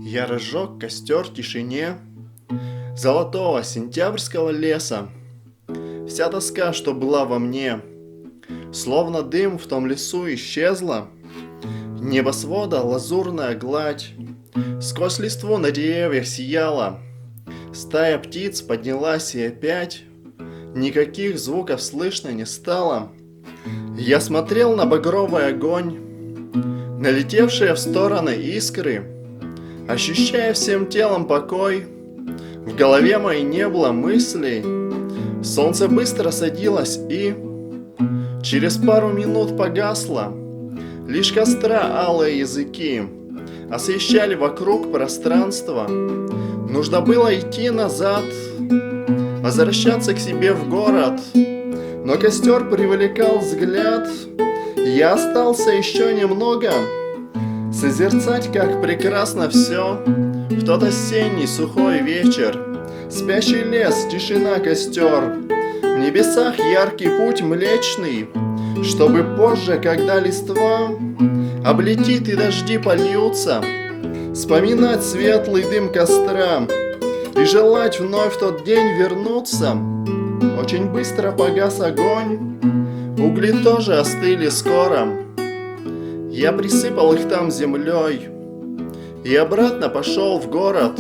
Я разжег костер в тишине золотого сентябрьского леса. Вся тоска, что была во мне, словно дым в том лесу исчезла. Небосвода лазурная гладь сквозь листву на деревьях сияла. Стая птиц поднялась, и опять никаких звуков слышно не стало. Я смотрел на багровый огонь, налетевшие в стороны искры, ощущая всем телом покой. В голове моей не было мыслей. Солнце быстро садилось и через пару минут погасло. Лишь костра алые языки освещали вокруг пространство. Нужно было идти назад, возвращаться к себе в город, но костер привлекал взгляд. Я остался еще немного созерцать, как прекрасно все. В тот осенний сухой вечер, спящий лес, тишина, костер, в небесах яркий путь млечный, чтобы позже, когда листва облетит и дожди польются, вспоминать светлый дым костра и желать вновь в тот день вернуться. Очень быстро погас огонь, угли тоже остыли скоро. Я присыпал их там землей и обратно пошел в город.